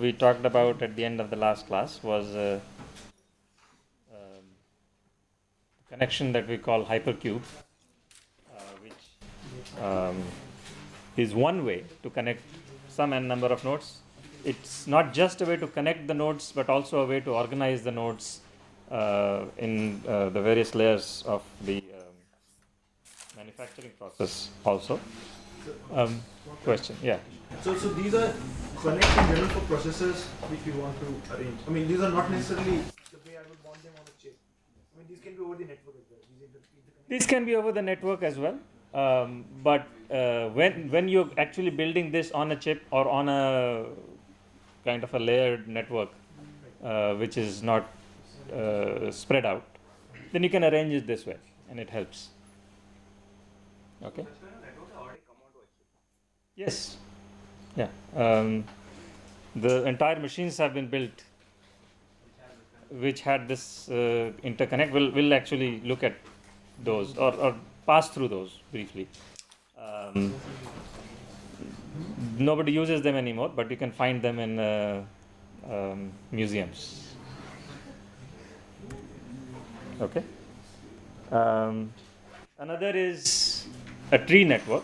we talked about at the end of the last class was connection that we call hypercube, which is one way to connect some n number of nodes. It's not just a way to connect the nodes, but also a way to organize the nodes in the various layers of the manufacturing process also. Question, yeah. So these are connects in general for processors which we want to arrange. I mean, these are not necessarily the way I would want them on a chip. I mean, these can be over the network as well. These can be over the network as well, but when you're actually building this on a chip or on a kind of a layered network, which is not spread out, then you can arrange it this way, and it helps. Okay. Yes. Yeah. The entire machines have been built which had this interconnect. We'll actually look at those or pass through those briefly. Nobody uses them anymore, but you can find them in museums. Okay. Another is a tree network,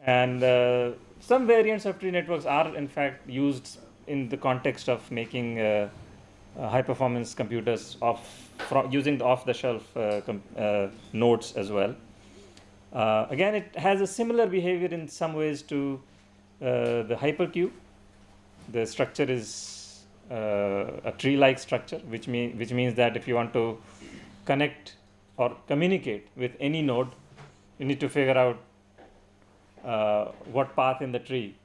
and some variants of tree networks are in fact used in the context of making high performance computers using the off-the-shelf nodes as well. Again, it has a similar behavior in some ways to the hypercube. The structure is a tree-like structure, which means that if you want to connect or communicate with any node, you need to figure out what path in the tree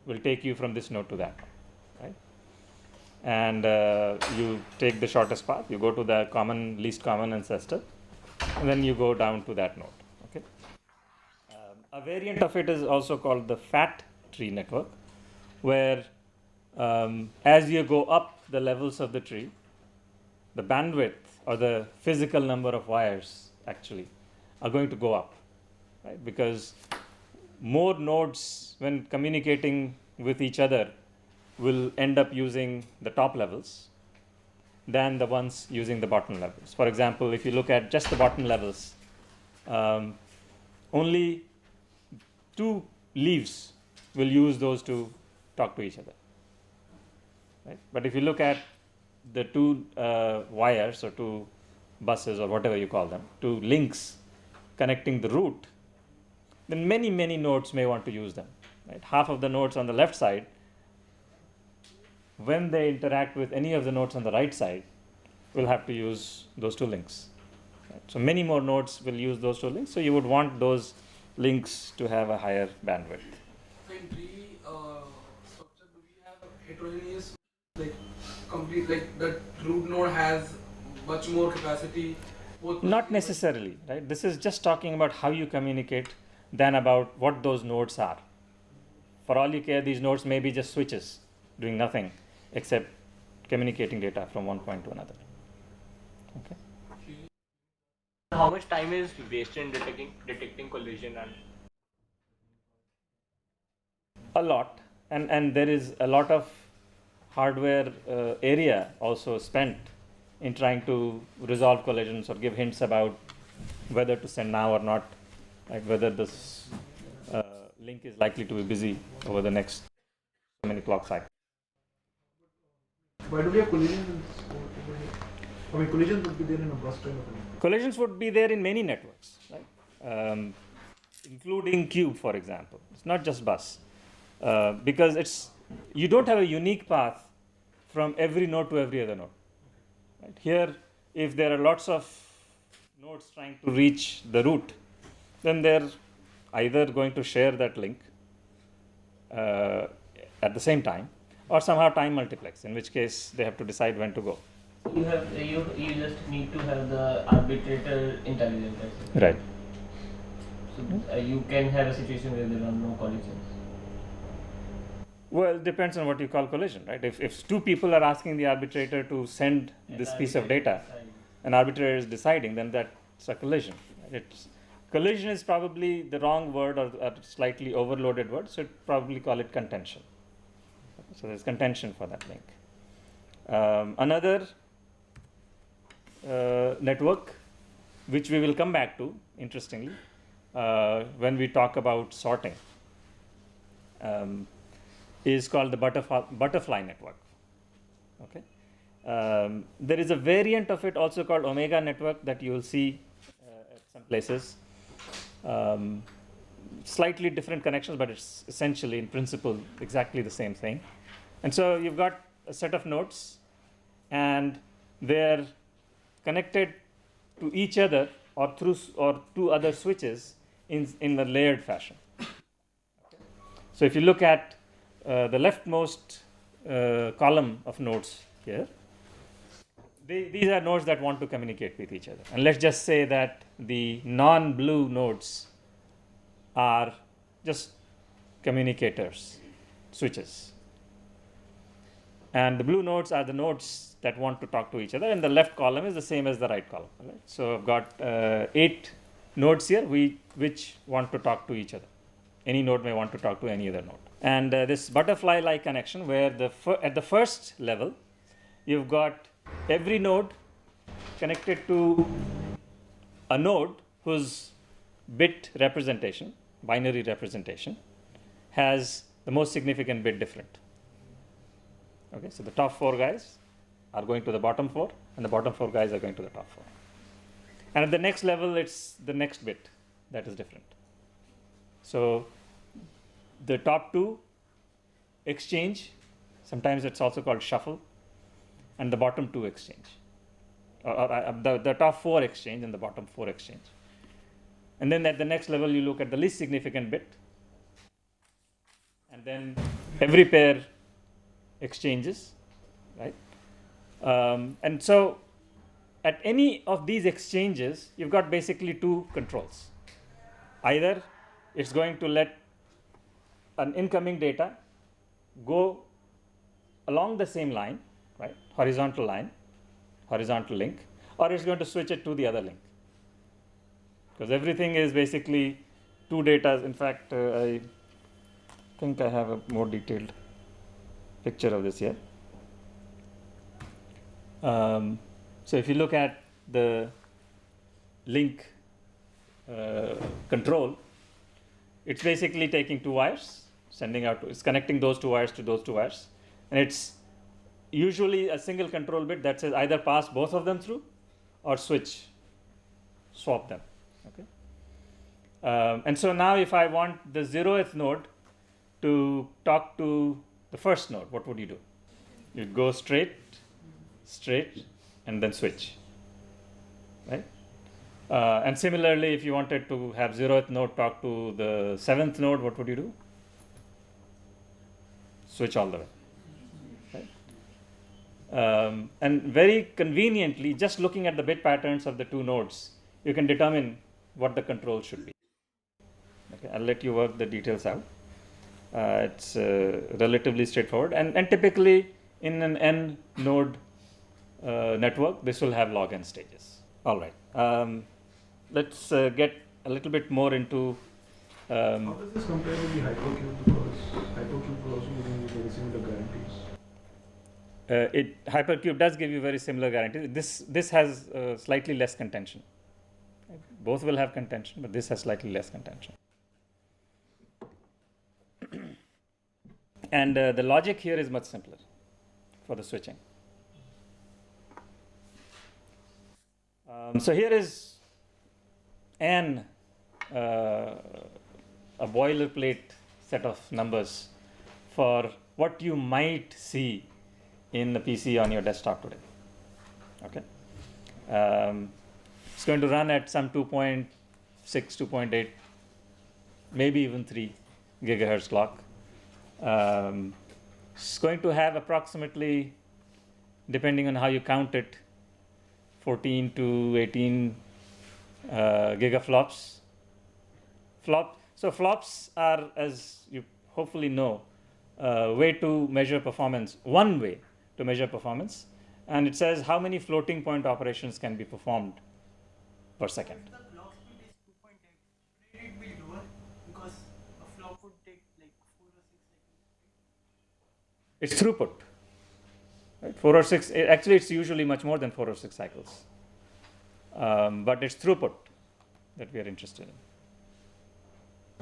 will take you from this node to that, right? And you take the shortest path, you go to the least common ancestor, and then you go down to that node. Okay. A variant of it is also called the fat tree network, where as you go up the levels of the tree, the bandwidth or the physical number of wires actually are going to go up, right? Because more nodes, when communicating with each other, will end up using the top levels than the ones using the bottom levels. For example, if you look at just the bottom levels, only 2 leaves will use those to talk to each other, right? But if you look at the 2 wires or 2 buses or whatever you call them, 2 links connecting the root, then many nodes may want to use them, right? Half of the nodes on the left side, when they interact with any of the nodes on the right side, will have to use those 2 links, right? So many more nodes will use those 2 links, so you would want those links to have a higher bandwidth. In tree structure, do we have heterogeneous, like complete, like the root node has much more capacity? Not necessarily, right? This is just talking about how you communicate than about what those nodes are. For all you care, these nodes may be just switches doing nothing except communicating data from one point to another. Okay. How much time is wasted in detecting collision? And a lot, and there is a lot of hardware area also spent in trying to resolve collisions or give hints about whether to send now or not, like whether this link is likely to be busy over the next so many clock cycles. Why do we have collisions in this code over here? I mean, collisions would be there in a bus kind of thing. Collisions would be there in many networks, right? Including cube, for example. It's not just bus, because you don't have a unique path from every node to every other node. Right? Here, if there are lots of nodes trying to reach the root, then they're either going to share that link at the same time, or somehow time multiplex, in which case they have to decide when to go. You just need to have the arbitrator intelligence. Right. So you can have a situation where there are no collisions. Well, it depends on what you call collision, right? If 2 people are asking the arbitrator to send this piece of data, an arbitrator is deciding, then that's a collision. Right? Collision is probably the wrong word or a slightly overloaded word, so I'd probably call it contention. So there's contention for that link. Another network, which we will come back to, interestingly, when we talk about sorting, is called the butterfly network. Okay. There is a variant of it also called omega network that you will see at some places. Slightly different connections, but it's essentially in principle exactly the same thing. And so you've got a set of nodes, and they're connected to each other or to other switches in a layered fashion. So if you look at the leftmost column of nodes here, these are nodes that want to communicate with each other. And let's just say that the non-blue nodes are just communicators, switches. And the blue nodes are the nodes that want to talk to each other, and the left column is the same as the right column. Right? So I've got 8 nodes here which want to talk to each other. Any node may want to talk to any other node. And this butterfly-like connection, where at the first level, you've got every node connected to a node whose bit representation, binary representation, has the most significant bit different. Okay, so the top 4 guys are going to the bottom 4, and the bottom 4 guys are going to the top 4. And at the next level, it's the next bit that is different. So the top 2 exchange, sometimes it's also called shuffle, and the bottom 2 exchange, the top 4 exchange and the bottom 4 exchange. And then at the next level, you look at the least significant bit, and then every pair exchanges, right? And so at any of these exchanges, you've got basically 2 controls. Either it's going to let an incoming data go along the same line, right? Horizontal line, horizontal link, or it's going to switch it to the other link. Because everything is basically 2 data. In fact, I think I have a more detailed picture of this here. So if you look at the link control, it's basically taking 2 wires, it's connecting those 2 wires to those 2 wires, and it's usually a single control bit that says either pass both of them through or swap them. Okay. And so now if I want the 0th node to talk to the first node, what would you do? You'd go straight, and then switch, right? And similarly, if you wanted to have 0th node talk to the 7th node, what would you do? Switch all the way, right? And very conveniently, just looking at the bit patterns of the 2 nodes, you can determine what the control should be. Okay, I'll let you work the details out. It's relatively straightforward, and typically in an n node network, this will have log n stages. All right. Let's get a little bit more into. How does this compare with the hypercube? Because hypercube will also give you very similar guarantees. Hypercube does give you very similar guarantees. This has slightly less contention. Both will have contention, but this has slightly less contention. And the logic here is much simpler for the switching. So here is a boilerplate set of numbers for what you might see in the PC on your desktop today. Okay, it's going to run at some 2.6, 2.8, maybe even 3 gigahertz clock. It's going to have approximately, depending on how you count it, 14 to 18 gigaflops. So flops are, as you hopefully know, way to measure performance, one way to measure performance, and it says how many floating point operations can be performed per second. If the clock speed is 2.8, should it be lower? Because a flop would take like 4 or 6 seconds. It's throughput. Right? 4 or 6, actually it's usually much more than 4 or 6 cycles. But it's throughput that we are interested in.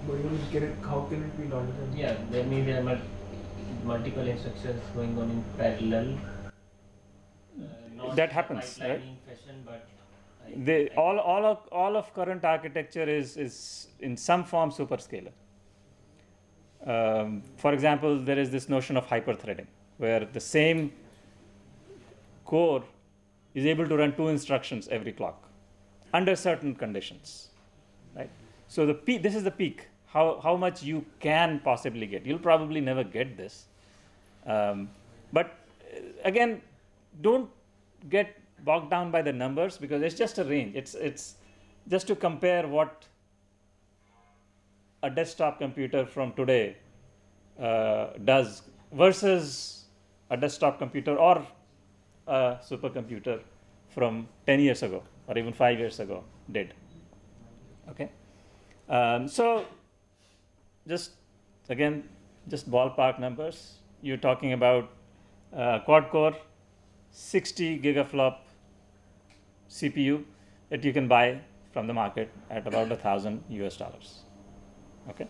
But even if you get it, how can it be larger than? Yeah, there may be multiple instructions going on in parallel. Not That in a happens, right? pipelining fashion, but All of current architecture is in some form superscalar. For example, there is this notion of hyperthreading, where the same core is able to run 2 instructions every clock under certain conditions, right? So this is the peak. How much you can possibly get. You'll probably never get this, but again, don't get bogged down by the numbers, because it's just a range. It's just to compare what a desktop computer from today does versus a desktop computer or a supercomputer from 10 years ago or even 5 years ago did. Okay, so just ballpark numbers. You're talking about quad core 60 gigaflop CPU that you can buy from the market at about $1,000. Okay,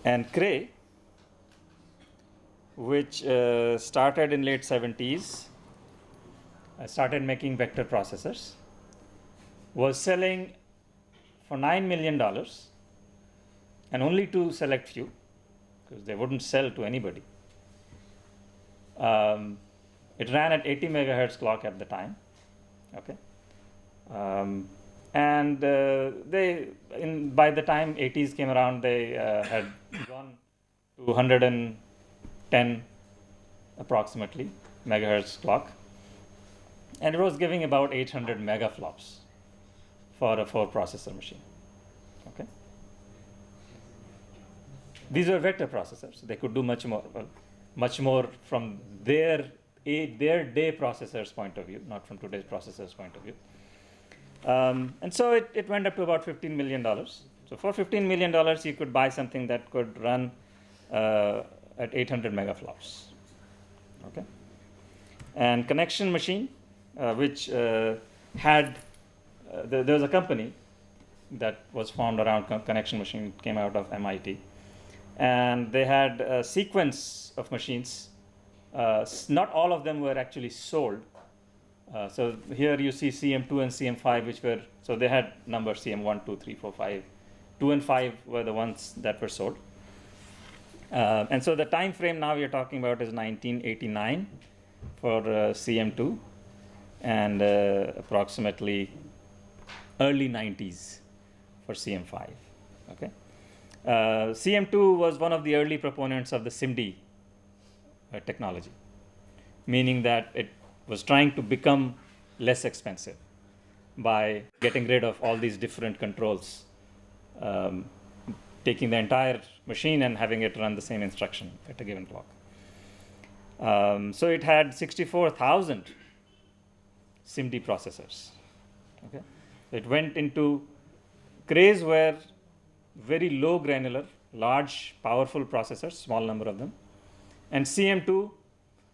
and Cray, which started in late 70s, started making vector processors, was selling for $9 million, and only to select few, because they wouldn't sell to anybody. It ran at 80 megahertz clock at the time. Okay, and by the time 80s came around, they had gone to 110 approximately megahertz clock, and it was giving about 800 megaflops for a 4 processor machine. Okay, these were vector processors. They could do much more from their day processor's point of view, not from today's processor's point of view. And so it went up to about $15 million. So for $15 million, you could buy something that could run at 800 megaflops. Okay, and connection machine, which had there was a company that was formed around connection machine, came out of MIT, and they had a sequence of machines. Not all of them were actually sold. So here you see CM2 and CM5, which were, so they had numbers CM1, 2, 3, 4, 5. 2 and 5 were the ones that were sold. And so the time frame now we're talking about is 1989 for CM2, and approximately early 90s for CM5. Okay, CM2 was one of the early proponents of the SIMD technology, meaning that it was trying to become less expensive by getting rid of all these different controls, taking the entire machine and having it run the same instruction at a given clock. So it had 64,000 SIMD processors. Okay, it went into Crays were very low granular, large, powerful processors, small number of them, and CM2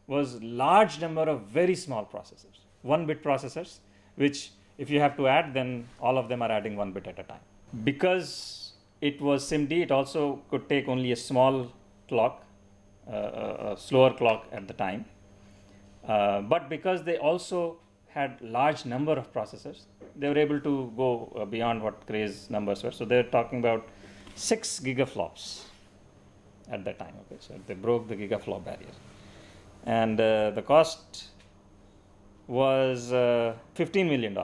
was large number of very small processors, 1-bit processors, which if you have to add, then all of them are adding 1 bit at a time. Because it was SIMD, it also could take only a small clock, a slower clock at the time. But because they also had large number of processors, they were able to go beyond what Cray's numbers were. So they're talking about 6 gigaflops at that time. Okay, so they broke the gigaflop barrier. And the cost was $15 million.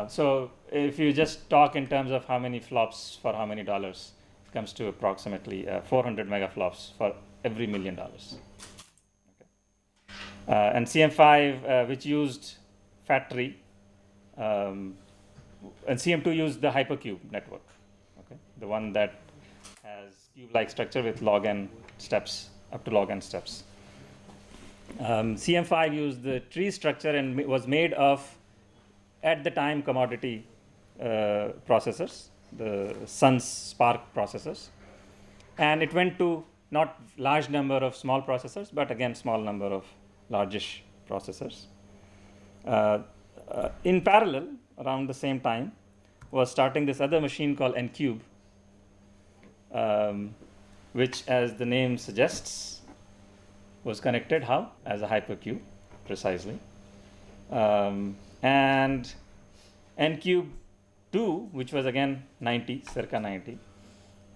So if you just talk in terms of how many flops for how many dollars, it comes to approximately 400 megaflops for every $1 million. Okay. And CM5, which used fat tree, and CM2 used the hypercube network, okay, the one that has cube-like structure with log n steps, up to log n steps. CM5 used the tree structure and was made of, at the time, commodity processors, the Sun's Spark processors. And it went to not large number of small processors, but again small number of largish processors. In parallel, around the same time, was starting this other machine called N-Cube, which, as the name suggests, was connected how? As a hypercube, precisely. And N-Cube 2, which was again 90, circa 90,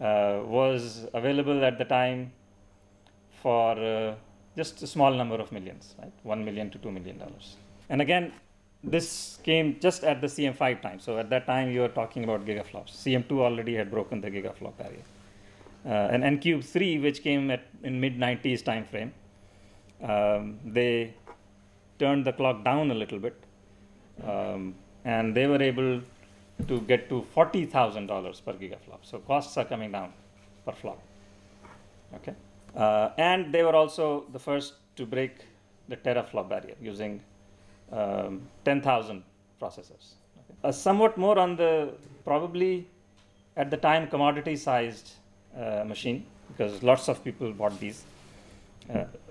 was available at the time for just a small number of millions, right? $1 million to $2 million. And again, this came just at the CM5 time. So at that time, you were talking about gigaflops. CM2 already had broken the gigaflop barrier. And N-Cube 3, which came in mid-90s time frame, they turned the clock down a little bit, and they were able to get to $40,000 per gigaflop. So costs are coming down per flop. Okay, and they were also the first to break the teraflop barrier using 10,000 processors. Okay. Somewhat more on the probably at the time commodity-sized machine, because lots of people bought these.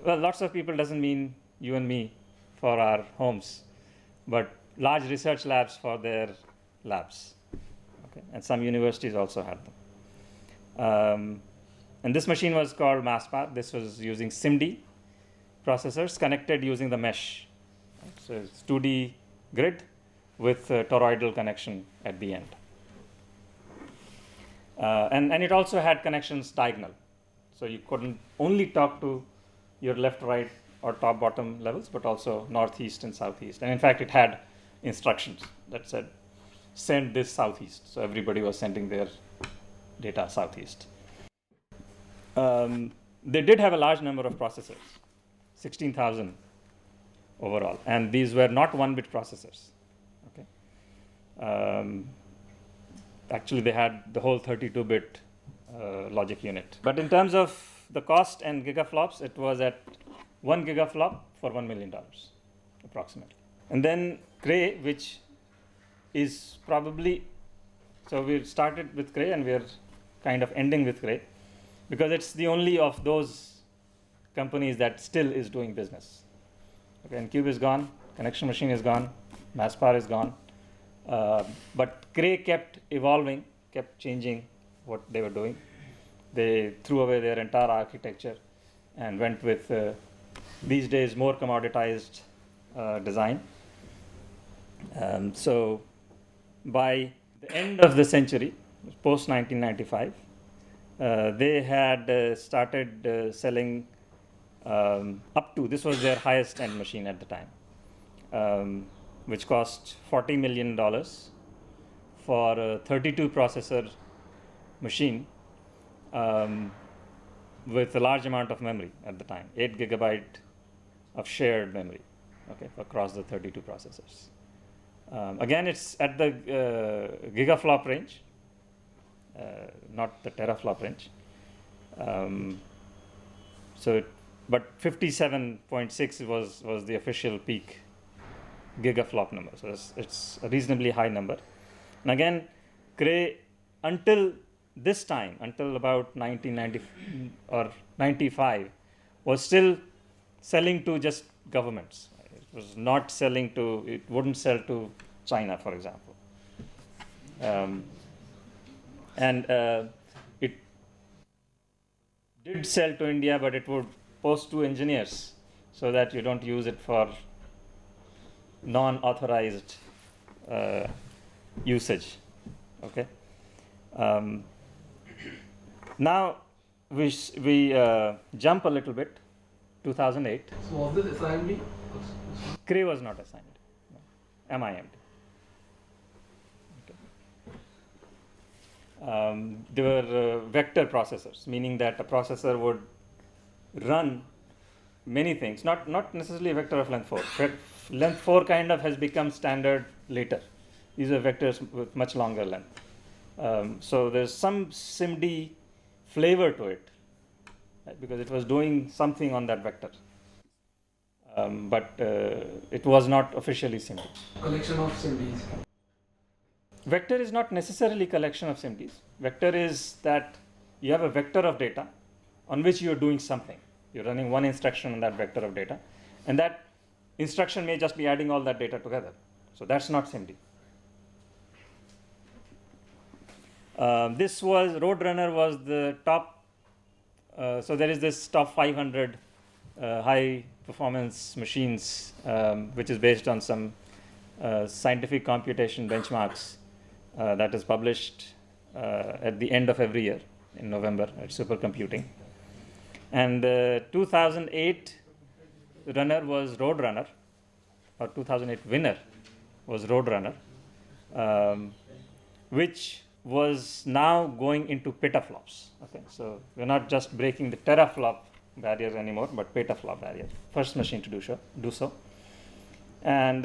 Well, lots of people doesn't mean you and me for our homes, but large research labs for their labs. Okay, and some universities also had them. And this machine was called MassPar. This was using SIMD processors connected using the mesh. So it's 2D grid with a toroidal connection at the end. And it also had connections diagonal. So you couldn't only talk to your left, right, or top, bottom levels, but also northeast and southeast. And in fact, it had instructions that said, send this southeast. So everybody was sending their data southeast. They did have a large number of processors, 16,000 overall. And these were not 1-bit processors. Okay. Actually, they had the whole 32-bit logic unit. But in terms of the cost and gigaflops, it was at 1 gigaflop for $1 million, approximately. And then Cray, which is probably, so we started with Cray and we're kind of ending with Cray, because it's the only of those companies that still is doing business. Okay, N-Cube is gone, Connection Machine is gone, MassPar is gone. But Cray kept evolving, kept changing what they were doing. They threw away their entire architecture and went with these days more commoditized design. So by the end of the century, post 1995, they had started selling up to, this was their highest end machine at the time, which cost $40 million for a 32 processor machine with a large amount of memory at the time, 8 gigabyte of shared memory, okay, across the 32 processors. Again, it's at the gigaflop range, not the teraflop range. But 57.6 was the official peak gigaflop number. So it's a reasonably high number. And again, Cray, until this time, until about 1990 or 95, was still selling to just governments. It was not selling to, it wouldn't sell to China, for example. It did sell to India, but it would post to engineers so that you don't use it for non-authorized usage. Okay. Now we jump a little bit. 2008. So was this assigned? Cray was not assigned. No. MIMD. Okay. They were vector processors, meaning that a processor would run many things, not necessarily a vector of length 4. Length 4 kind of has become standard later. These are vectors with much longer length. So there's some SIMD flavor to it, right, because it was doing something on that vector. But it was not officially SIMD. Collection of SIMDs. Vector is not necessarily collection of SIMDs. Vector is that you have a vector of data on which you are doing something. You're running one instruction on that vector of data, and that instruction may just be adding all that data together. So that's not SIMD. This was Roadrunner was the top. So there is this top 500 high performance machines, which is based on some scientific computation benchmarks that is published at the end of every year in November at Supercomputing. And 2008 runner was Roadrunner, or 2008 winner was Roadrunner, which was now going into petaflops. Okay, so we're not just breaking the teraflop barrier anymore, but petaflop barrier. First machine to do so. And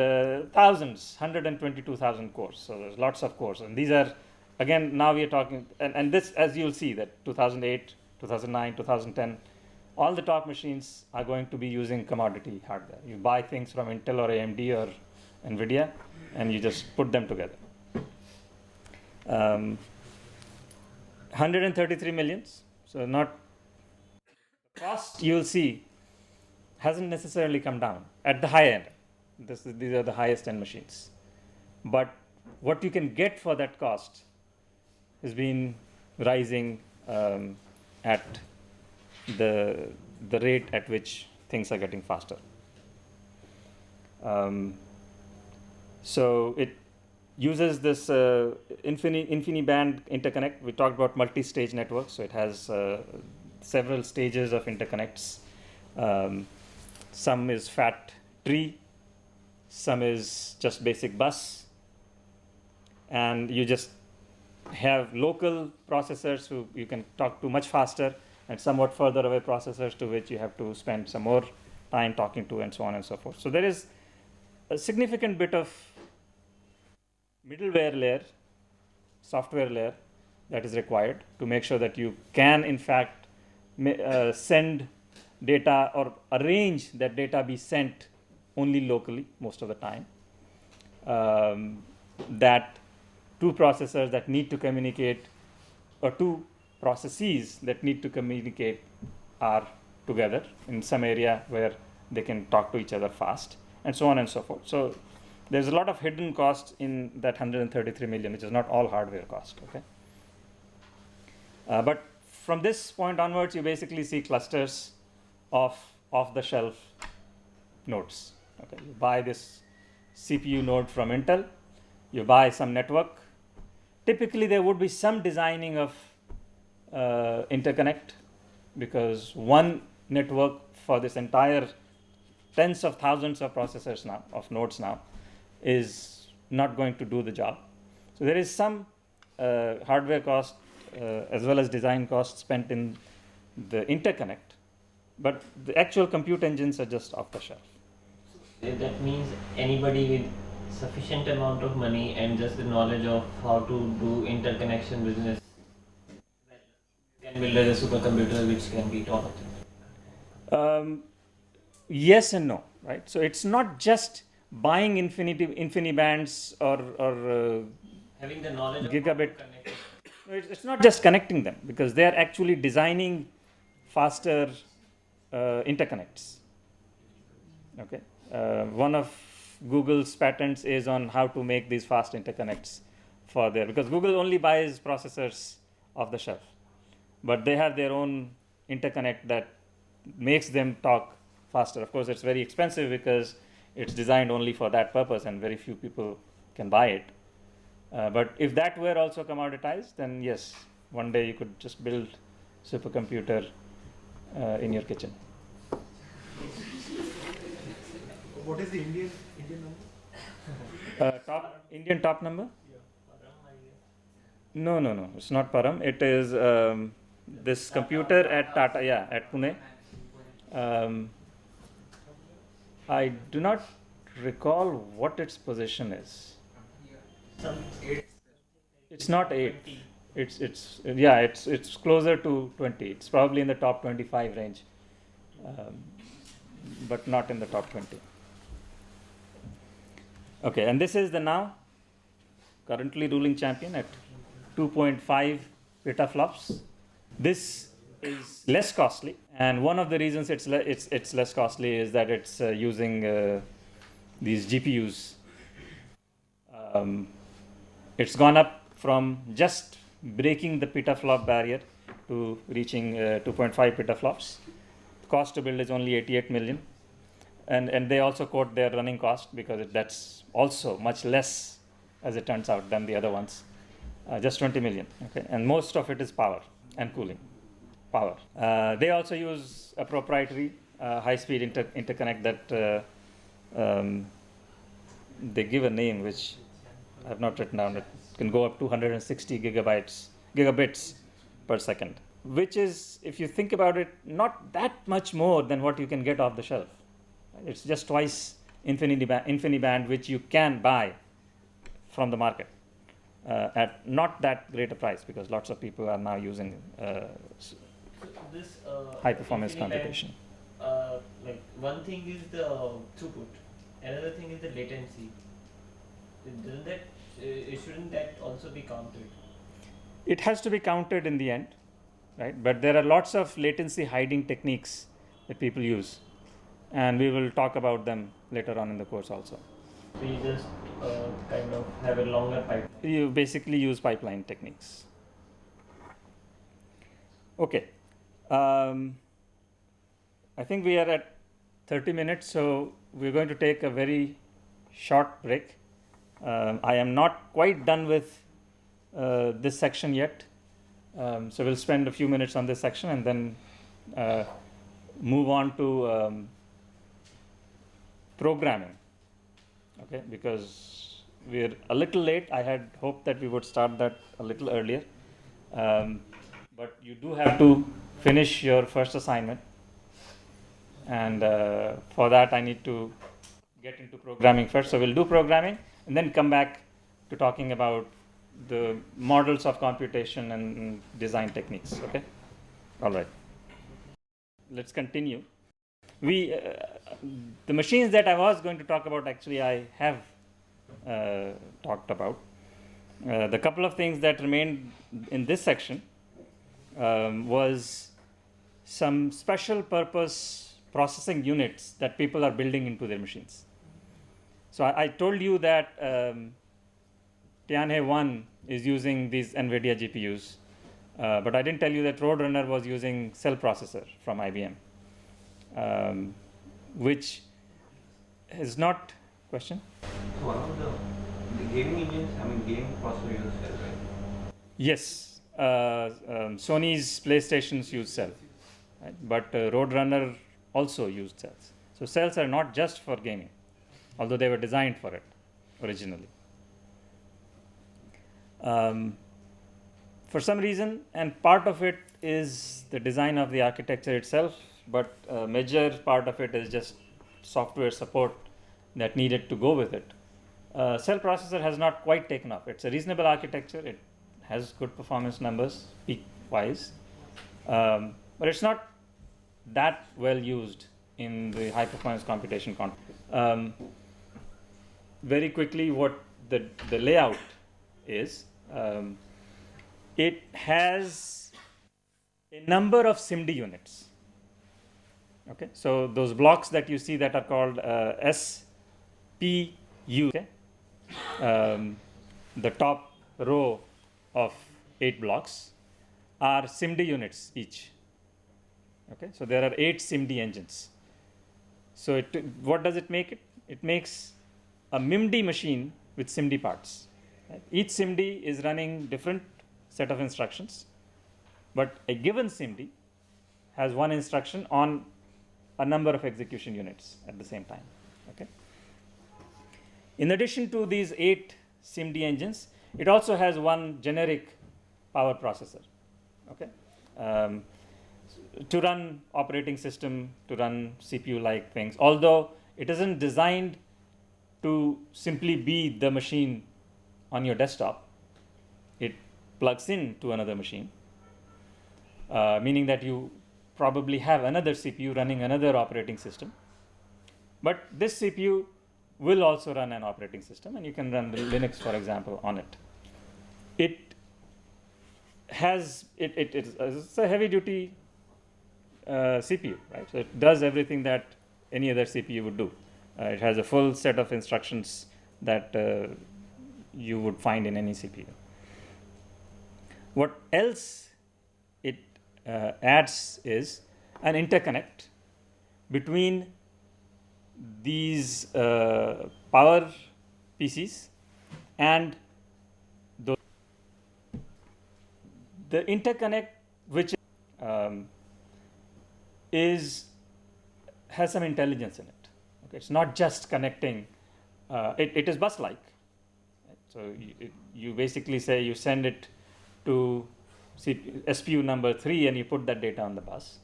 thousands, 122,000 cores. So there's lots of cores, and these are, again, now we are talking, and this, as you'll see, that 2008, 2009, 2010, all the top machines are going to be using commodity hardware. You buy things from Intel or AMD or Nvidia, and you just put them together. 133 millions. So not cost, you'll see, hasn't necessarily come down at the high end. These are the highest end machines. But what you can get for that cost has been rising at the rate at which things are getting faster. So it uses this InfiniBand interconnect. We talked about multi-stage networks, so it has several stages of interconnects. Some is fat tree, some is just basic bus, and you just have local processors who you can talk to much faster, and somewhat further away processors to which you have to spend some more time talking to, and so on and so forth. So there is a significant bit of middleware layer, software layer that is required to make sure that you can in fact send data or arrange that data be sent only locally most of the time. That two processors that need to communicate, or two processes that need to communicate, are together in some area where they can talk to each other fast, and so on and so forth. So there's a lot of hidden cost in that 133 million, which is not all hardware cost. Okay, but from this point onwards, you basically see clusters of off-the-shelf nodes. Okay, you buy this CPU node from Intel, you buy some network. Typically, there would be some designing of interconnect, because one network for this entire tens of thousands of processors now, of nodes now, is not going to do the job. So there is some hardware cost as well as design cost spent in the interconnect, but the actual compute engines are just off the shelf. That means anybody with sufficient amount of money and just the knowledge of how to do interconnection business can build a supercomputer which can beat all of them. Yes and no, right? So it's not just buying InfiniBands or Having the knowledge of gigabit. how to connect it. It's not just connecting them, because they are actually designing faster interconnects. Okay, one of Google's patents is on how to make these fast interconnects for their, because Google only buys processors off the shelf, but they have their own interconnect that makes them talk faster. Of course, it's very expensive because it's designed only for that purpose, and very few people can buy it. But if that were also commoditized, then yes, one day you could just build supercomputer in your kitchen. What is the Indian number? Indian top number? No, it's not Param. It is this computer at Tata, at Pune. I do not recall what its position is. It's not 8. It's closer to 20. It's probably in the top 25 range, but not in the top 20. Okay, and this is the now currently ruling champion at 2.5 petaflops. This is less costly, and one of the reasons it's less costly is that it's using these GPUs. It's gone up from just breaking the petaflop barrier to reaching 2.5 petaflops. The cost to build is only 88 million, and they also quote their running cost because that's also much less, as it turns out, than the other ones. Just 20 million. Okay, and most of it is power and cooling. Power. They also use a proprietary high-speed interconnect that they give a name which I have not written down. It can go up to 160 gigabits per second, which is, if you think about it, not that much more than what you can get off the shelf. It's just twice InfiniBand, which you can buy from the market at not that great a price, because lots of people are now using This high performance InfiniBand, computation. like one thing is the throughput, another thing is the latency. Doesn't that shouldn't that also be counted? It has to be counted in the end, right? But there are lots of latency hiding techniques that people use, and we will talk about them later on in the course also. We just kind of have a longer pipe. You basically use pipeline techniques. Okay. I think we are at 30 minutes, so we're going to take a very short break. I am not quite done with this section yet, so we'll spend a few minutes on this section and then move on to programming. Okay, because we're a little late. I had hoped that we would start that a little earlier, but you do have to finish your first assignment, and for that I need to get into programming first. So we'll do programming and then come back to talking about the models of computation and design techniques. Okay, all right, let's continue. The machines that I was going to talk about, actually I have talked about. The couple of things that remained in this section was some special purpose processing units that people are building into their machines. So I told you that Tianhe 1 is using these Nvidia GPUs, but I didn't tell you that Roadrunner was using cell processor from IBM. Which is not question. So one of the gaming engines, gaming processor uses cell, right? Yes, Sony's PlayStations use cell, right? But Roadrunner also used cells. So cells are not just for gaming, although they were designed for it originally. For some reason, and part of it is the design of the architecture itself, but a major part of it is just software support that needed to go with it. Cell processor has not quite taken off. It's a reasonable architecture. It has good performance numbers, peak-wise, but it's not that well used in the high-performance computation context. Very quickly, what the layout is, it has a number of SIMD units. Okay, so those blocks that you see that are called SPU, okay? The top row of 8 blocks are SIMD units each. Okay, so there are 8 SIMD engines. So what does it make it? It makes a MIMD machine with SIMD parts. Right? Each SIMD is running different set of instructions, but a given SIMD has one instruction on a number of execution units at the same time. Okay. In addition to these 8 SIMD engines, it also has one generic power processor. Okay. To run operating system, to run CPU-like things, although it isn't designed to simply be the machine on your desktop. It plugs in to another machine, meaning that you probably have another CPU running another operating system. But this CPU will also run an operating system, and you can run Linux, for example, on it. It has it's a heavy duty CPU, right? So it does everything that any other CPU would do. It has a full set of instructions that you would find in any CPU. What else it adds is an interconnect between these power PCs and the interconnect, which has some intelligence in it. Okay, it's not just connecting. It is bus-like. Right? So you basically say you send it to SPU number 3 and you put that data on the bus.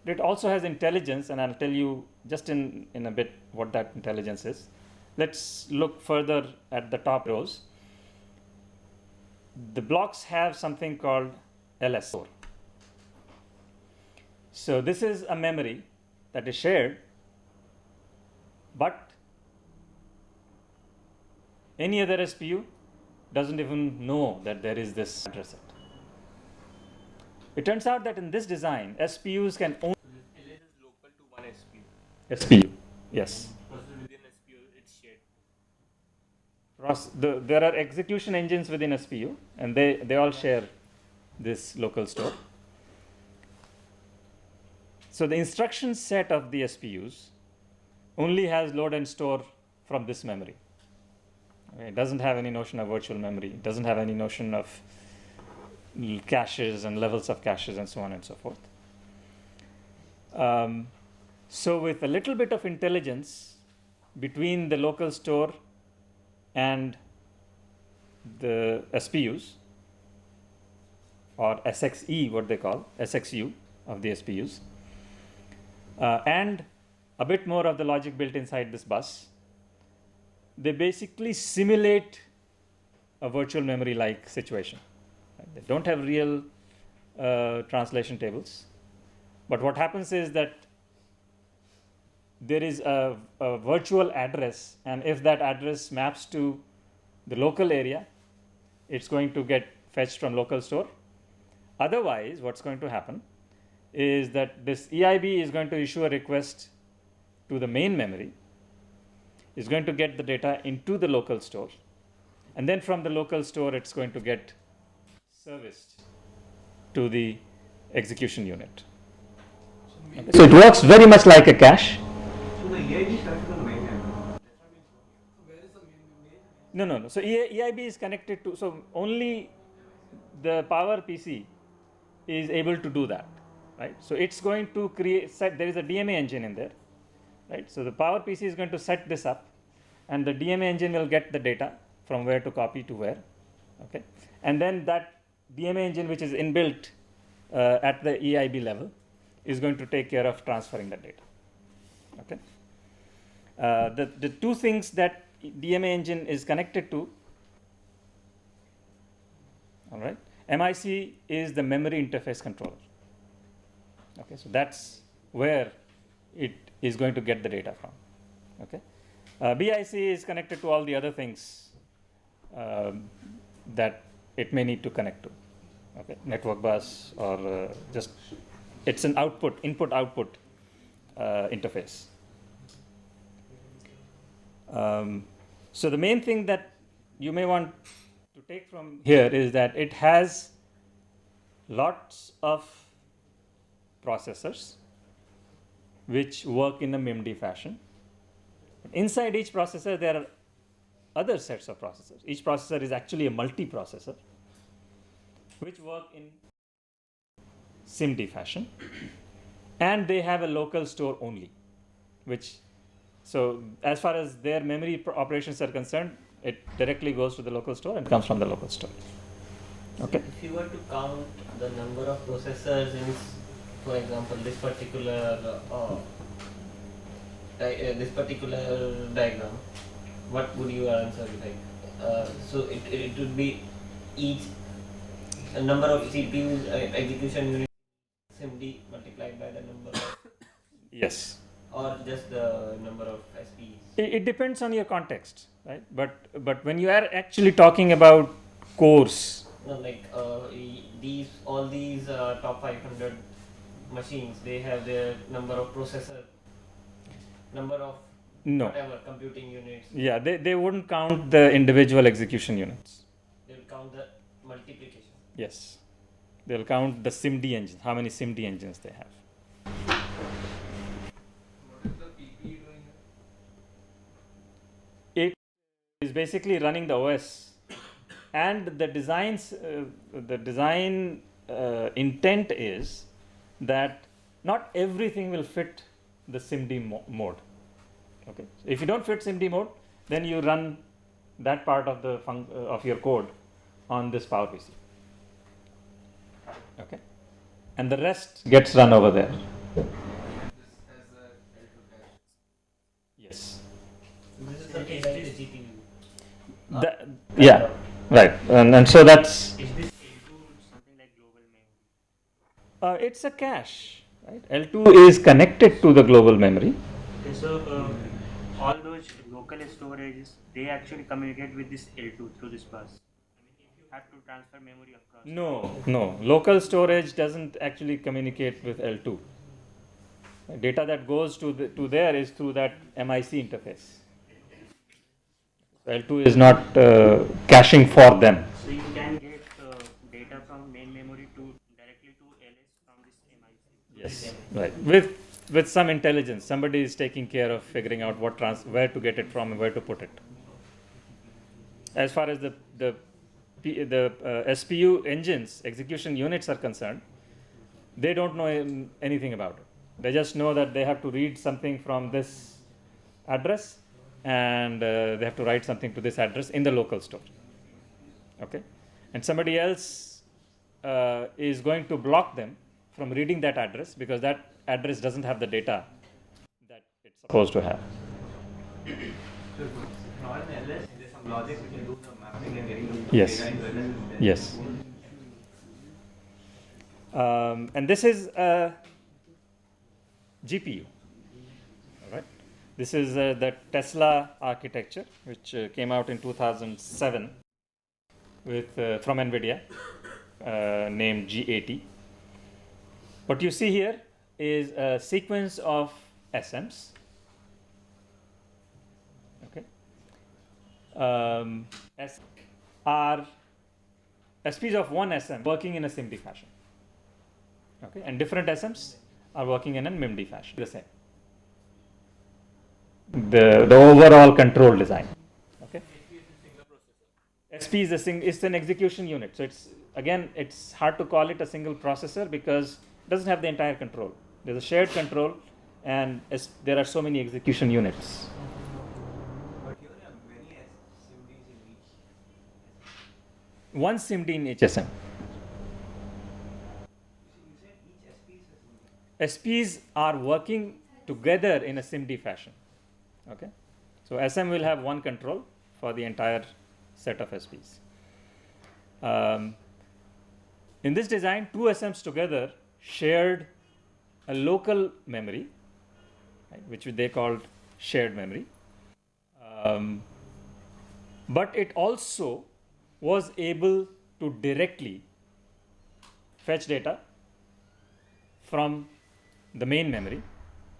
But it also has intelligence, and I'll tell you just in a bit what that intelligence is. Let's look further at the top rows. The blocks have something called LS4. So this is a memory that is shared, but any other SPU doesn't even know that there is this address set. It turns out that in this design, SPUs can only LS is local to one SPU. SPU. Yes. Process within SPU, it's shared. There are execution engines within SPU, and they all share this local store. So the instruction set of the SPUs only has load and store from this memory. Okay, it doesn't have any notion of virtual memory. It doesn't have any notion of caches and levels of caches and so on and so forth. So with a little bit of intelligence between the local store and the SPUs, or SXE, what they call SXU of the SPUs, and a bit more of the logic built inside this bus, they basically simulate a virtual memory like situation. They don't have real translation tables, but what happens is that there is a virtual address, and if that address maps to the local area, it's going to get fetched from local store. Otherwise, what's going to happen is that this EIB is going to issue a request to the main memory, is going to get the data into the local store, and then from the local store it's going to get serviced to the execution unit. Okay. So it works very much like a cache. So the EIG is connected to the main memory. Where is the main? No. So EIB is connected to, so only the power PC is able to do that, right? So it's going to there is a DMA engine in there, right? So the power PC is going to set this up, and the DMA engine will get the data from where to copy to where, okay? And then that DMA engine, which is inbuilt at the EIB level, is going to take care of transferring the data, okay? The two things that DMA engine is connected to, all right? MIC is the memory interface controller. Okay, so that's where it is going to get the data from. Okay, BIC is connected to all the other things that it may need to connect to. Okay, network bus, or just it's an input-output interface. So the main thing that you may want to take from here is that it has lots of processors which work in a MIMD fashion. Inside each processor there are other sets of processors. Each processor is actually a multiprocessor which work in SIMD fashion, and they have a local store only, which, so as far as their memory operations are concerned, it directly goes to the local store and comes from the local store. Okay. If you were to count the number of processors in, for example, this particular diagram, what would you answer? Like, so it would be each a number of CPUs execution unit SIMD multiplied by the number of, Yes. or just the number of SPs. It depends on your context, right? But when you are actually talking about cores No, like all these top 500 machines, they have their number of processor, number of No. whatever computing units. Yeah, they wouldn't count the individual execution units. They will count the multiplication. Yes. They'll count the SIMD engines, how many SIMD engines they have. What is the PPE doing? It is basically running the OS, and the design intent is that not everything will fit the SIMD mode. Okay, so if you don't fit SIMD mode, then you run that part of the of your code on this Power PC. Okay, and the rest gets run over there. This as a L2 cache. Yes. This is something like the GPU. Yeah, right, and so that's Is this L2 something like global memory? it's a cache, right? L2 is connected to the global memory. Okay, so all those local storages, they actually communicate with this L2 through this bus. I mean, if you have to transfer memory across. No, local storage doesn't actually communicate with L2. Data that goes to there is through that MIC interface. L2 is not caching for them. So you can get data from main memory to directly to LS from this MIC. Yes, right. With some intelligence, somebody is taking care of figuring out where to get it from and where to put it. As far as the SPU engines, execution units are concerned, they don't know anything about it. They just know that they have to read something from this address, and they have to write something to this address in the local store. Okay, and somebody else is going to block them from reading that address because that address doesn't have the data that it's supposed to have. So now in LS, there's some logic which will do the mapping and getting the Yes. data into LS. Then Yes. And this is a GPU. All right. This is the Tesla architecture, which came out in 2007 with from Nvidia, named G80. What you see here is a sequence of SMs. Okay. SPs of one SM working in a SIMD fashion. Okay, and different SMs are working in a MIMD fashion. The same. The overall control design. Okay. SP is an execution unit. So it's hard to call it a single processor because it doesn't have the entire control. There's a shared control, and there are so many execution units. But here there are many SIMDs in each. One SIMD in each SM. You said each SP is a SIMD. SPs are working together in a SIMD fashion. Okay, so SM will have one control for the entire set of SPs. In this design, two SMs together shared a local memory, right, which they called shared memory. But it also was able to directly fetch data from the main memory,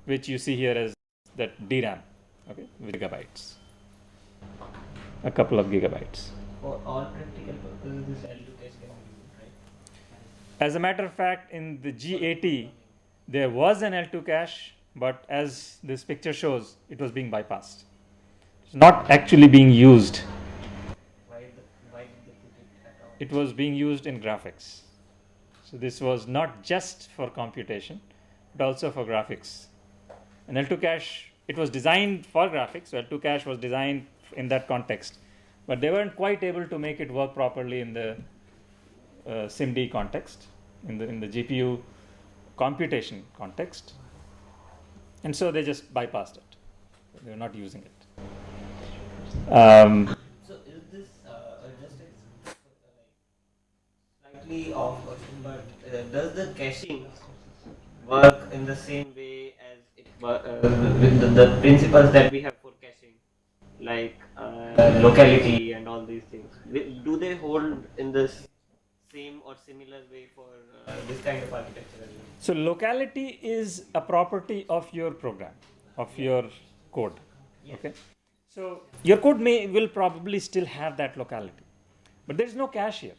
which you see here as that DRAM, okay, with gigabytes, a couple of gigabytes. For all practical purposes, this L2 cache can be used, right? As a matter of fact, in the G80, there was an L2 cache, but as this picture shows, it was being bypassed. It's not actually being used. Why did they put it at all? It was being used in graphics. So this was not just for computation, but also for graphics. And L2 cache, it was designed for graphics, so L2 cache was designed in that context. But they weren't quite able to make it work properly in the SIMD context, in the GPU computation context. And so they just bypassed it. They were not using it. So is this just a slightly off question, but does the caching work in the same way as it with the principles that we have for caching, like locality and all these things? Do they hold in this same or similar way for this kind of architecture as well? So locality is a property of your program, of your code. Yes. Okay. So your code will probably still have that locality, but there is no cache here.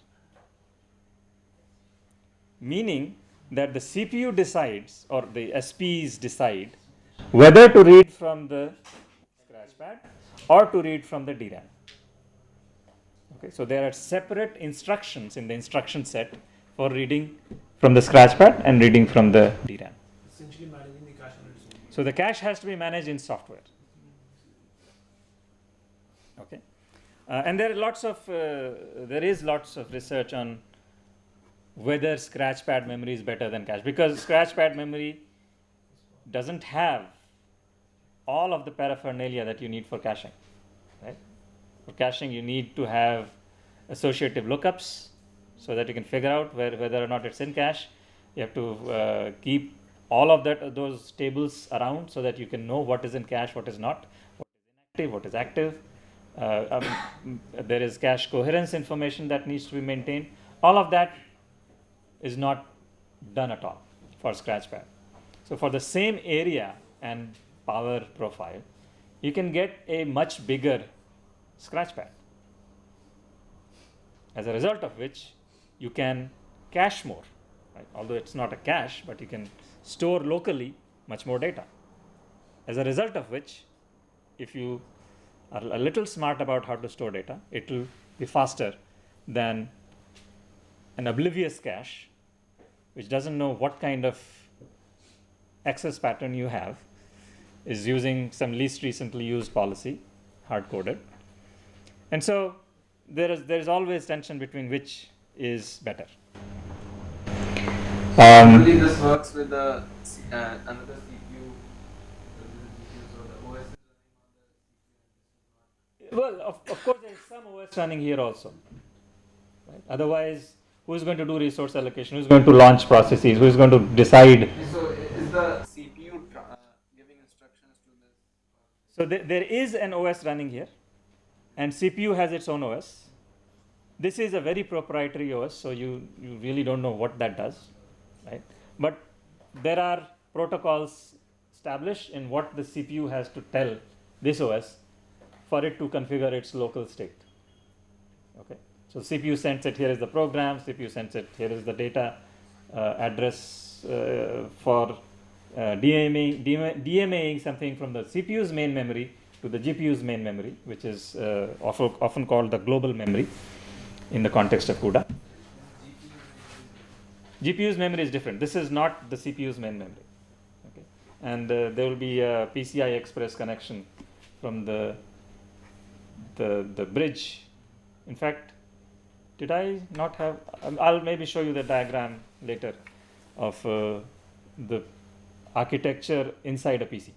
Meaning that the CPU decides, or the SPs decide, whether to read from the scratchpad or to read from the DRAM. Okay, so there are separate instructions in the instruction set for reading from the scratchpad and reading from the DRAM. Essentially managing the cache on its own. So the cache has to be managed in software. Okay, and there is lots of research on whether scratchpad memory is better than cache, because scratchpad memory doesn't have all of the paraphernalia that you need for caching. Right? For caching, you need to have associative lookups so that you can figure out whether or not it's in cache. You have to keep all of those tables around so that you can know what is in cache, what is not, what is inactive, what is active. There is cache coherence information that needs to be maintained. All of that is not done at all for scratchpad. So for the same area and power profile, you can get a much bigger scratchpad, as a result of which you can cache more, right? Although it's not a cache, but you can store locally much more data. As a result of which, if you are a little smart about how to store data, it will be faster than an oblivious cache, which doesn't know what kind of access pattern you have, is using some least recently used policy, hard-coded. And so there is always tension between which is better. Usually this works with the another CPU. So the OS is running on the CPU. Well, of course, there is some OS running here also. Right? Otherwise, who is going to do resource allocation? Who is going to launch processes? Who is going to decide? So is the CPU giving instructions to this? So there is an OS running here, and CPU has its own OS. This is a very proprietary OS, so you really don't know what that does, right? But there are protocols established in what the CPU has to tell this OS for it to configure its local state. Okay, so CPU sends it, here is the program, CPU sends it, here is the data address for DMAing something from the CPU's main memory to the GPU's main memory, which is often called the global memory in the context of CUDA. GPU's memory is different. This is not the CPU's main memory. Okay, and there will be a PCI Express connection from the bridge. In fact, did I not have? I'll maybe show you the diagram later of the architecture inside a PC,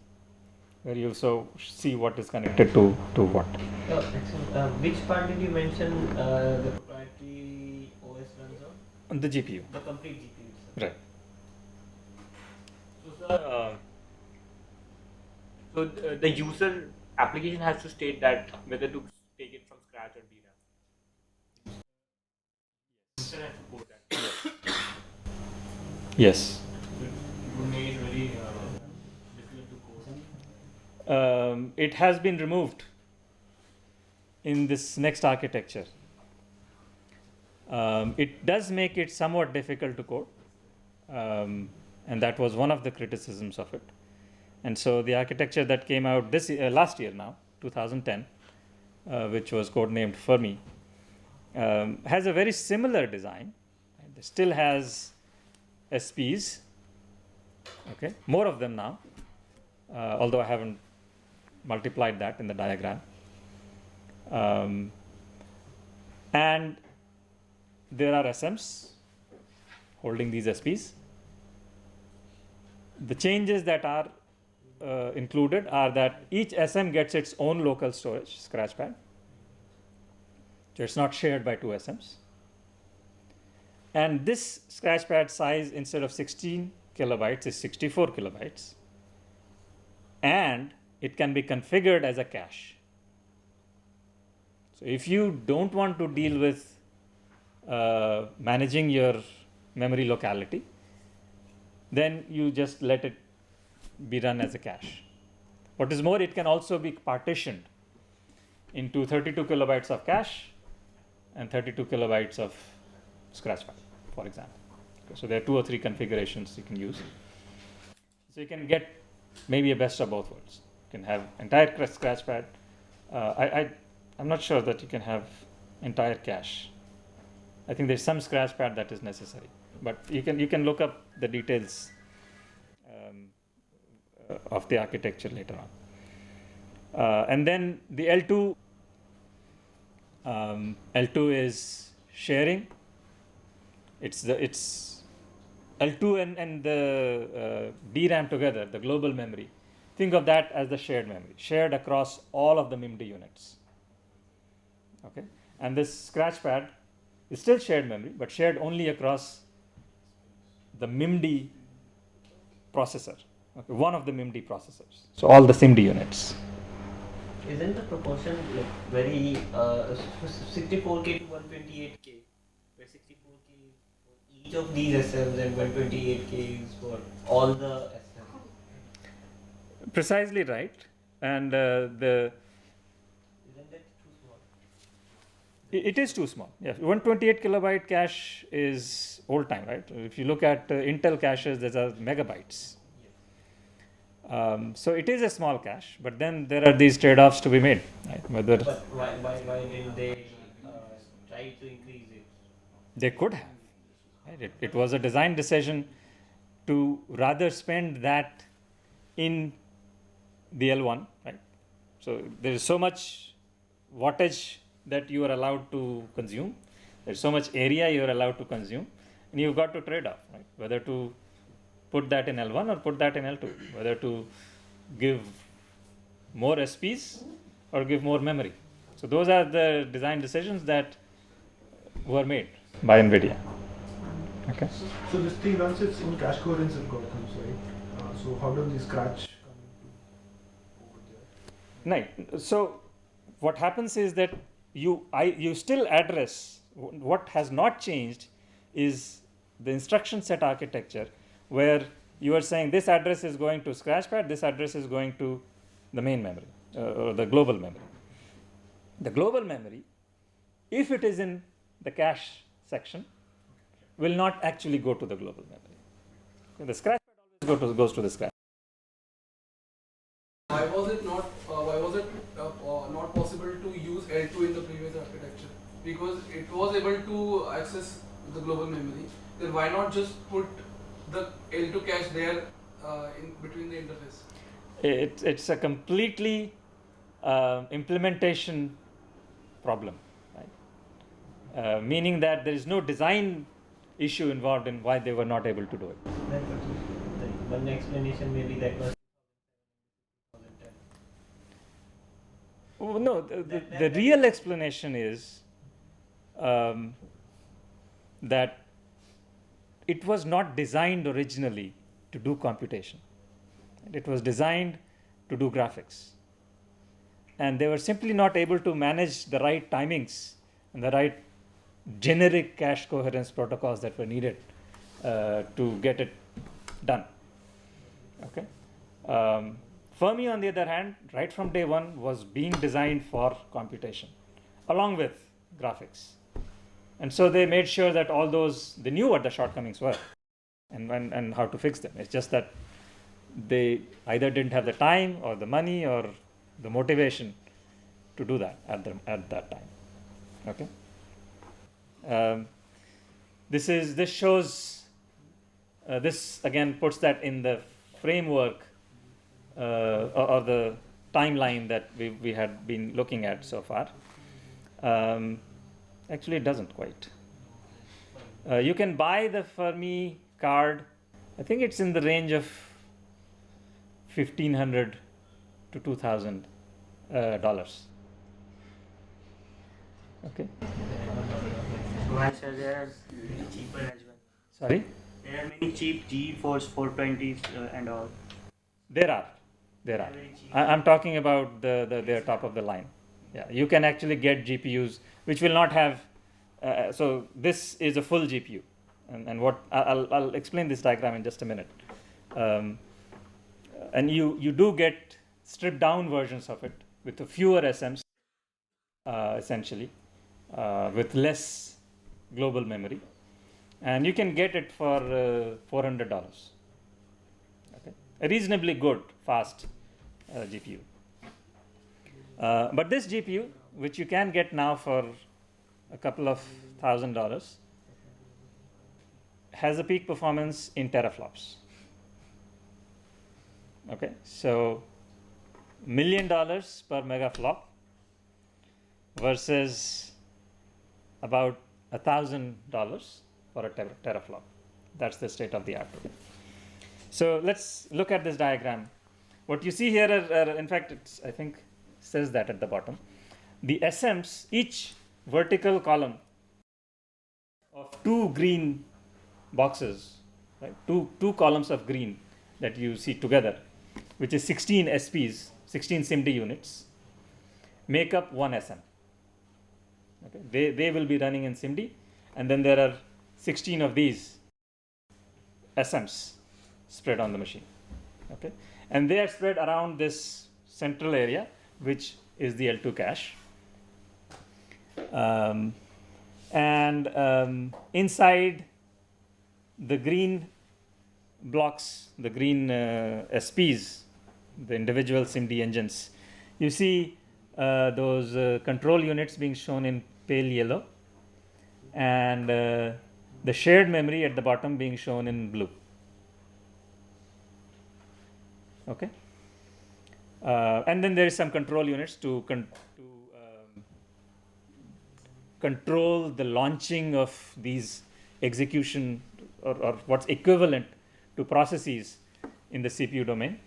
where you also see what is connected to what. Oh, excellent. Which part did you mention the proprietary OS runs on? On the GPU. The complete GPU. Right. So, sir, the user application has to state that whether to take it from scratch or DRAM. User has to code that. Yes. It would make it very difficult to code. It has been removed in this next architecture. It does make it somewhat difficult to code, and that was one of the criticisms of it. And so the architecture that came out last year now, 2010, which was codenamed Fermi, has a very similar design. It still has SPs, okay, more of them now, although I haven't multiplied that in the diagram. And there are SMs holding these SPs. The changes that are included are that each SM gets its own local storage, scratchpad. So it's not shared by two SMs. And this scratchpad size, instead of 16 kilobytes, is 64 kilobytes. And it can be configured as a cache. So if you don't want to deal with managing your memory locality, then you just let it be run as a cache. What is more, it can also be partitioned into 32 kilobytes of cache and 32 kilobytes of scratchpad, for example. Okay, so there are 2 or 3 configurations you can use. So you can get maybe a best of both worlds. You can have entire scratchpad. I'm not sure that you can have entire cache. I think there's some scratchpad that is necessary, but you can look up the details of the architecture later on. And then the L2 is sharing. It's L2 and the DRAM together, the global memory. Think of that as the shared memory, shared across all of the MIMD units. Okay, and this scratchpad is still shared memory, but shared only across the MIMD processor. Okay, one of the MIMD processors. So all the SIMD units. Isn't the proportion like very 64K to 128K, where 64K is for each of these SMs and 128K is for all the SMs? Precisely right, and Isn't that too small? it is too small. Yeah, 128 kilobyte cache is old time, right? If you look at Intel caches, these are megabytes. So it is a small cache, but then there are these trade-offs to be made. Right? Whether But why didn't they try to increase it? they could have. Right? It was a design decision to rather spend that in the L1, right? So there is so much wattage that you are allowed to consume. There's so much area you are allowed to consume, and you've got to trade off, right? Whether to put that in L1 or put that in L2, whether to give more SPs or give more memory. So those are the design decisions that were made by Nvidia. Okay. So this thing runs its own cache coherence algorithms, right? So how does the scratch come into over there? Right. So what happens is that you still address what has not changed is the instruction set architecture, where you are saying this address is going to scratchpad, this address is going to the main memory or the global memory. The global memory, if it is in the cache section, will not actually go to the global memory. Okay, the scratchpad always goes to the scratch. Why was it not possible to use L2 in the previous architecture? Because it was able to access the global memory. Then why not just put the L2 cache there in between the interface? It's a completely implementation problem, right? Meaning that there is no design issue involved in why they were not able to do it. One explanation may be that was 2010. Oh, no, the real explanation is that it was not designed originally to do computation. It was designed to do graphics. And they were simply not able to manage the right timings and the right generic cache coherence protocols that were needed to get it done. Okay. Fermi, on the other hand, right from day one, was being designed for computation, along with graphics. And so they made sure that all those, they knew what the shortcomings were and how to fix them. It's just that they either didn't have the time or the money or the motivation to do that at that time. Okay. This shows, this again puts that in the framework or the timeline that we had been looking at so far. Actually, it doesn't quite. You can buy the Fermi card. I think it's in the range of $1,500 to $2,000. Okay. Why, sir, there are cheaper as well. Sorry. There are many cheap GeForce 420s and all. There are. Very cheap. I'm talking about their top of the line. Yeah, you can actually get GPUs which will not have so this is a full GPU, and what I'll explain this diagram in just a minute. And you do get stripped down versions of it with fewer SMs, essentially, with less global memory, and you can get it for $400. Okay, a reasonably good, fast GPU. But this GPU, which you can get now for a couple of $1,000, has a peak performance in teraflops. Okay, so $1 million per megaflop versus about $1,000 for a teraflop. That's the state of the art. So let's look at this diagram. What you see here are in fact, I think says that at the bottom. The SMs, each vertical column of 2 green boxes, right? Two columns of green that you see together, which is 16 SPs, 16 SIMD units, make up one SM. Okay, they will be running in SIMD, and then there are 16 of these SMs spread on the machine. Okay, and they are spread around this central area, which is the L2 cache. Inside the green blocks, the green SPs, the individual SIMD engines, you see those control units being shown in pale yellow, and the shared memory at the bottom being shown in blue. Okay, and then there is some control units to control the launching of these execution or what's equivalent to processes in the CPU domain.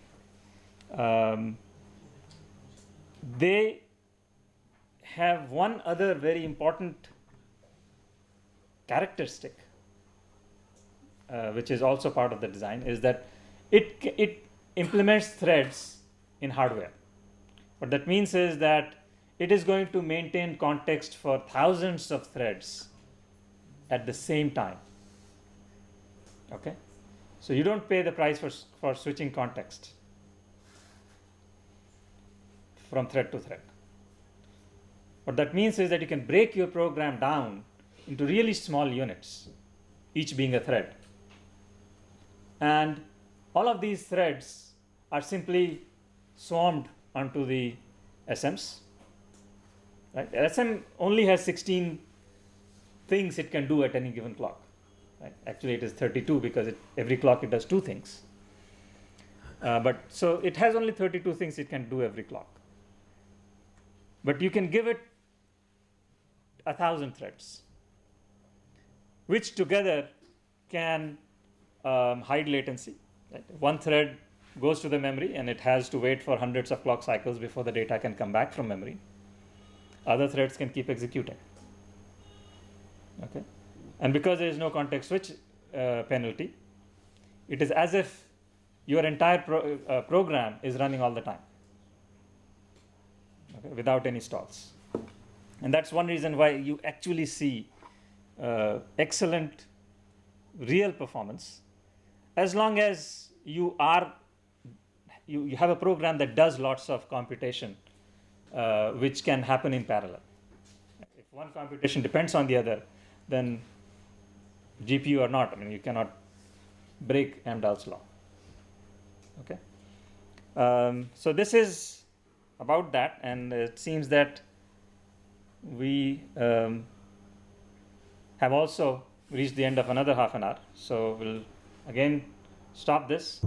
They have one other very important characteristic, which is also part of the design, is that it implements threads in hardware. What that means is that it is going to maintain context for thousands of threads at the same time. Okay, so you don't pay the price for switching context from thread to thread. What that means is that you can break your program down into really small units, each being a thread, and all of these threads are simply swarmed onto the SMs. Right? SM only has 16 things it can do at any given clock. Right? Actually, it is 32 because every clock it does 2 things. But so it has only 32 things it can do every clock. But you can give it 1,000 threads, which together can hide latency. Right? One thread goes to the memory and it has to wait for hundreds of clock cycles before the data can come back from memory. Other threads can keep executing. Okay, and because there is no context switch penalty, it is as if your entire program is running all the time, okay, without any stalls. And that's one reason why you actually see excellent real performance, as long as you have a program that does lots of computation, which can happen in parallel. If one computation depends on the other, then GPU or not, I mean, you cannot break Amdahl's law. Okay, so this is about that, and it seems that we have also reached the end of another half an hour. So we'll again stop this.